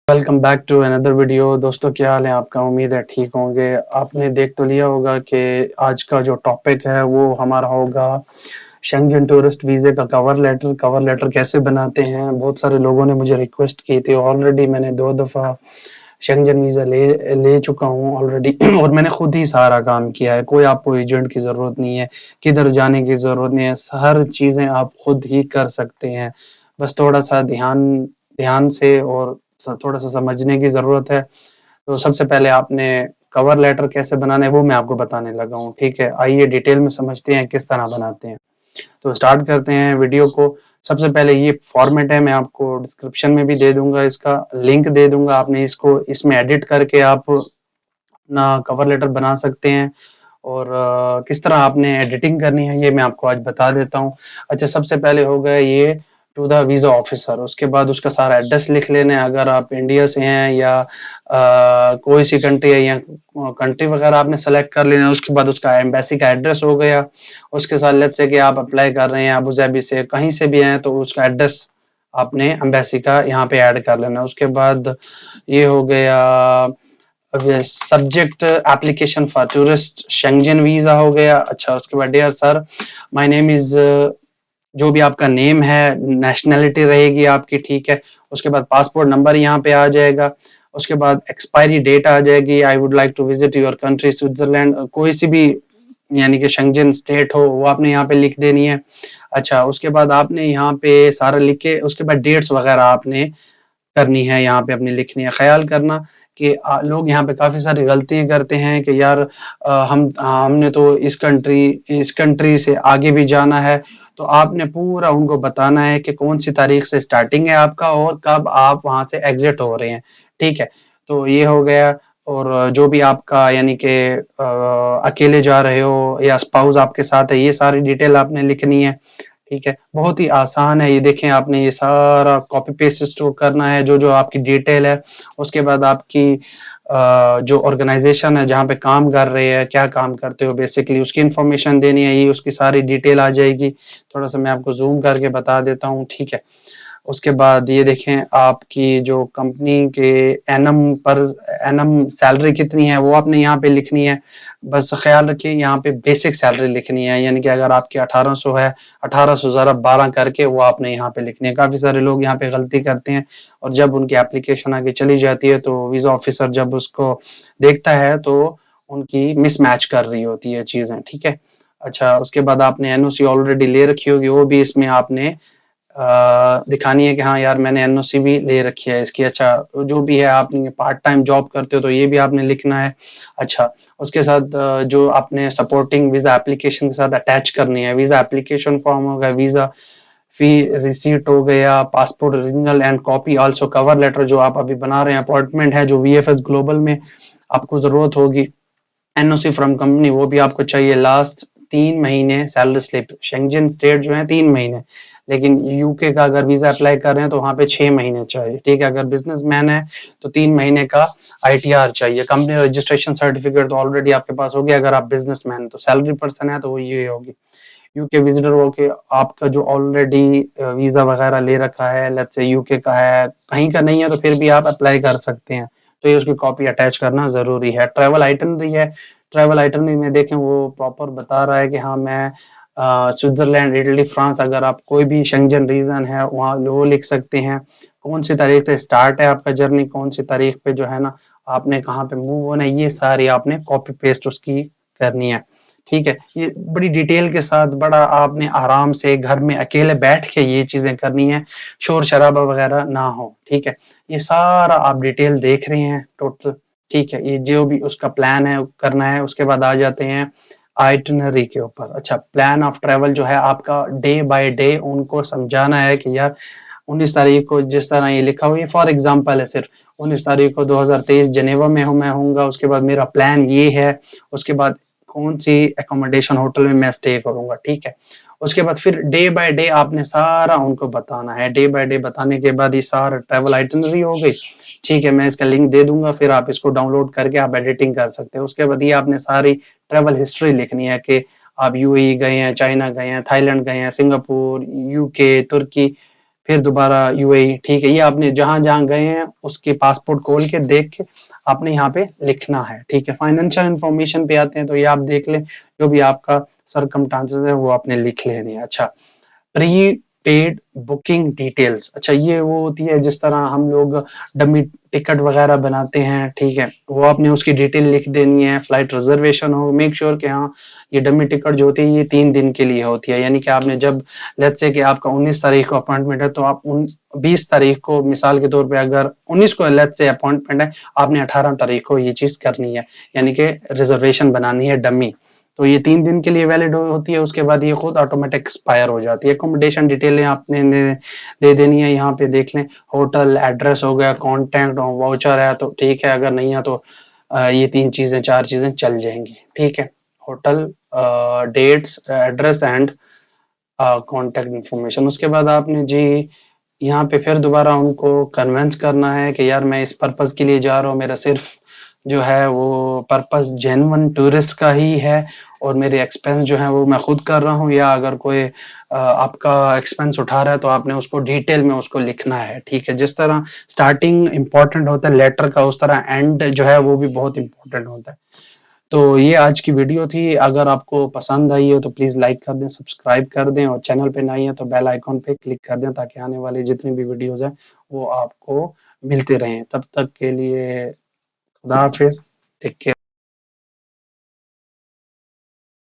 Welcome back to another video. दोस्तों, क्या हाल है आपका? उम्मीद है ठीक होंगे। आपने देख तो लिया होगा कि आज का जो टॉपिक है वो हमारा होगा शेंगेन टूरिस्ट वीज़े का कवर लेटर कैसे बनाते हैं। बहुत सारे लोगों ने मुझे रिक्वेस्ट की थी। ऑलरेडी मैंने 2 दफ़ा शेंगेन वीज़ा ले ले चुका हूँ ऑलरेडी और मैंने खुद ही सारा काम किया है। कोई आपको एजेंट की ज़रूरत नहीं है, किधर जाने की ज़रूरत नहीं है, हर चीज़ें आप खुद ही कर सकते हैं। बस थोड़ा-सा ध्यान ध्यान से और थोड़ा-सा समझने की ज़रूरत है। तो सबसे पहले आपने कवर लेटर कैसे बनाना है वो मैं आपको बताने लगा हूँ, ठीक है? आइए डिटेल में समझते हैं किस तरह बनाते हैं। तो स्टार्ट करते हैं वीडियो को। सबसे पहले ये फॉर्मेट है, मैं आपको डिस्क्रिप्शन में भी दे दूँगा, इसका लिंक दे दूँगा। आपने इसको इसमें एडिट करके आप अपना कवर लेटर बना सकते हैं और किस तरह आपने एडिटिंग करनी है ये मैं आपको आज बता देता हूँ। अच्छा, सबसे पहले हो गया ये टू द वीज़ा ऑफिसर, उसके बाद उसका सारा एड्रेस लिख लेना है। अगर आप इंडिया से हैं या कोई सी कंट्री है या कंट्री वगैरह आपने सेलेक्ट कर लेना है। उसके बाद उसका एम्बेसी का एड्रेस हो गया। उसके साथ लेट्स से कि आप अप्लाई कर रहे हैं अबू धाबी से, कहीं से भी हैं, तो उसका एड्रेस आपने एम्बेसी का यहाँ पे ऐड कर लेना है। उसके बाद ये हो गया subject application for tourist Schengen visa हो गया। अच्छा, उसके बाद dear sir my name is, जो भी आपका नेम है, नेशनैलिटी रहेगी आपकी, ठीक है। उसके बाद पासपोर्ट नंबर यहाँ पे आ जाएगा। उसके बाद एक्सपायरी डेट आ जाएगी। I would like to visit your country Switzerland, कोई सी भी यानी कि शेंगेन स्टेट हो वो आपने यहाँ पे लिख देनी है। अच्छा, उसके बाद आपने यहाँ पे सारा लिख के उसके बाद डेट्स वगैरह आपने करनी है, यहाँ पे अपनी लिखनी है। ख्याल करना कि लोग यहाँ पे काफ़ी सारी गलतियाँ करते हैं कि यार हमने तो इस कंट्री से आगे भी जाना है। तो आपने पूरा उनको बताना है कि कौन सी तारीख से स्टार्टिंग है आपका और कब आप वहाँ से एग्जिट हो रहे हैं, ठीक है। तो ये हो गया। और जो भी आपका यानी कि अकेले जा रहे हो या स्पाउस आपके साथ है, ये सारी डिटेल आपने लिखनी है, ठीक है। बहुत ही आसान है, ये देखें आपने ये सारा कॉपी पेस्ट करना है जो जो आपकी डिटेल है। उसके बाद आपकी जो ऑर्गेनाइजेशन है जहाँ पे काम कर रहे हैं, क्या काम करते हो बेसिकली, उसकी इंफॉर्मेशन देनी है, ये उसकी सारी डिटेल आ जाएगी। थोड़ा सा मैं आपको जूम करके बता देता हूँ, ठीक है। उसके बाद ये देखें आपकी जो कंपनी के एनम पर एनम सैलरी कितनी है वो आपने यहाँ पे लिखनी है। बस ख्याल रखिए यहाँ पे बेसिक सैलरी लिखनी है, यानी कि अगर आपकी 1800 है, 1800 ज़रा 12 करके वो आपने यहाँ पे लिखनी है। काफ़ी सारे लोग यहाँ पे गलती करते हैं और जब उनकी एप्लीकेशन आगे चली जाती है तो वीज़ा ऑफिसर जब उसको देखता है तो उनकी मिसमैच कर रही होती है चीज़ें, ठीक है। अच्छा, उसके बाद आपने एनओसी ऑलरेडी ले रखी होगी, वो भी इसमें आपने दिखानी है कि हाँ यार मैंने एनओसी भी ले रखी है इसकी। अच्छा, जो भी है आपने पार्ट टाइम जॉब करते हो तो ये भी आपने लिखना है। अच्छा, उसके साथ जो आपने सपोर्टिंग वीजा एप्लीकेशन के साथ अटैच करनी है, वीजा एप्लीकेशन फॉर्म हो गया, वीजा फी रिसीट हो गया, passport original and copy, also cover letter जो आप अभी बना रहे हैं, अपॉइंटमेंट है जो वीएफएस ग्लोबल में आपको जरूरत होगी, एनओसी फ्रॉम कंपनी वो भी आपको चाहिए। लास्ट 3 महीने सैलरी स्लिप, शेंगेन स्टेट जो है 3 महीने, लेकिन यूके का अगर वीजा अप्लाई कर रहे हैं तो वहां पे 6 महीने चाहिए, ठीक है। अगर बिजनेसमैन है तो 3 महीने का आईटीआर चाहिए। कंपनी रजिस्ट्रेशन सर्टिफिकेट तो ऑलरेडी आपके पास होगी अगर आप बिजनेसमैन है। तो सैलरी पर्सन है तो वो ये होगी। यूके विजिटर हो के आपका जो ऑलरेडी वीजा वगैरह ले रखा है, लेट्स से यूके का है, कहीं का नहीं है तो फिर भी आप अप्लाई कर सकते हैं। तो ये उसकी कॉपी अटैच करना जरूरी है। ट्रैवल आइटनरी है, ट्रैवल आइटनरी में देखें वो प्रॉपर बता रहा है कि हाँ मैं स्विट्जरलैंड, इटली, फ्रांस, अगर आप कोई भी शेंगेन रीजन है वहाँ वो लिख सकते हैं। कौन सी तारीख से स्टार्ट है आपका जर्नी, कौन सी तारीख पे जो है ना आपने कहाँ पे मूव होना है, ये सारी आपने कॉपी पेस्ट उसकी करनी है, ठीक है। ये बड़ी डिटेल के साथ बड़ा आपने आराम से घर में अकेले बैठ के ये चीजें करनी है, शोर शराबा वगैरह ना हो, ठीक है। ये सारा आप डिटेल देख रहे हैं टोटल, ठीक है। ये जो भी उसका प्लान है करना है। उसके बाद आ जाते हैं आइटनरी के ऊपर। अच्छा, प्लान ऑफ ट्रेवल जो है आपका डे बाय डे उनको समझाना है कि यार 19 तारीख को जिस तरह ये लिखा हुआ है, फॉर एग्जाम्पल है सिर्फ, 19 तारीख को 2023 जनेवा में हूँ मैं हूँगा। उसके बाद मेरा प्लान ये है, उसके बाद कौन सी एकोमोडेशन होटल में मैं स्टे करूंगा, ठीक है। उसके बाद फिर डे बाय डे आपने सारा उनको बताना है। डे बाय डे बताने के बाद ये सारा ट्रैवल आइटनरी हो गई, ठीक है। मैं इसका लिंक दे दूंगा, फिर आप इसको डाउनलोड करके आप एडिटिंग कर सकते हैं। उसके बाद ये आपने सारी ट्रैवल हिस्ट्री लिखनी है कि आप यूएई गए हैं, चाइना गए हैं, थाईलैंड गए हैं, सिंगापुर, यूके, तुर्की, फिर दोबारा यूएई, ठीक है। ये आपने जहां-जहां गए हैं उसके पासपोर्ट खोल के देख के आपने यहाँ पे लिखना है, ठीक है। फाइनेंशियल इन्फॉर्मेशन पे आते हैं तो ये आप देख लें, जो भी आपका सर्कमस्टांसेस है वो आपने लिख लेने हैं। अच्छा, प्रीपेड बुकिंग डिटेल्स, अच्छा ये वो होती है जिस तरह हम लोग डमी टिकट वगैरह बनाते हैं, ठीक है, वो आपने उसकी डिटेल लिख देनी है। फ्लाइट रिजर्वेशन हो, मेक श्योर कि हाँ ये डमी टिकट जो होती है ये 3 दिन के लिए होती है, यानी कि आपने जब लेट्स से कि आपका 19 तारीख को अपॉइंटमेंट है तो आप 20 तारीख को, मिसाल के तौर पे अगर 19 को लेट्स से अपॉइंटमेंट है, आपने 18 तारीख को ये चीज करनी है, यानी कि रिजर्वेशन बनानी है डमी। तो ये 3 दिन के लिए वैलिड होती है, उसके बाद ये खुद ऑटोमेटिक एक्सपायर हो जाती है। अकोमोडेशन डिटेलें आपने दे देनी है, यहाँ पे देख लें, होटल एड्रेस हो गया, कॉन्टैक्ट वाउचर है तो ठीक है, अगर नहीं है तो ये 3 चीजें 4 चीजें चल जाएंगी, ठीक है। Hotel, dates, address and contact information. उसके बाद आपने जी यहाँ पे फिर दोबारा उनको कन्विंस करना है कि यार मैं इस पर्पज के लिए जा रहा हूँ, मेरा सिर्फ जो है वो पर्पस जेन्युइन टूरिस्ट का ही है और मेरे एक्सपेंस जो है वो मैं खुद कर रहा हूँ, या अगर कोई आपका एक्सपेंस उठा रहा है तो आपने उसको डिटेल में उसको लिखना है, ठीक है। जिस तरह स्टार्टिंग इंपॉर्टेंट होता है लेटर का, उस तरह एंड जो है वो भी बहुत इंपॉर्टेंट होता है। तो ये आज की वीडियो थी, अगर आपको पसंद आई हो तो प्लीज लाइक कर दें, सब्सक्राइब कर दें, और चैनल पे नए हैं तो बेल आइकॉन पे क्लिक कर दें ताकि आने वाली जितनी भी वीडियोस हैं वो आपको मिलते रहें। तब तक के लिए खुदा हाफिज, टेक केयर।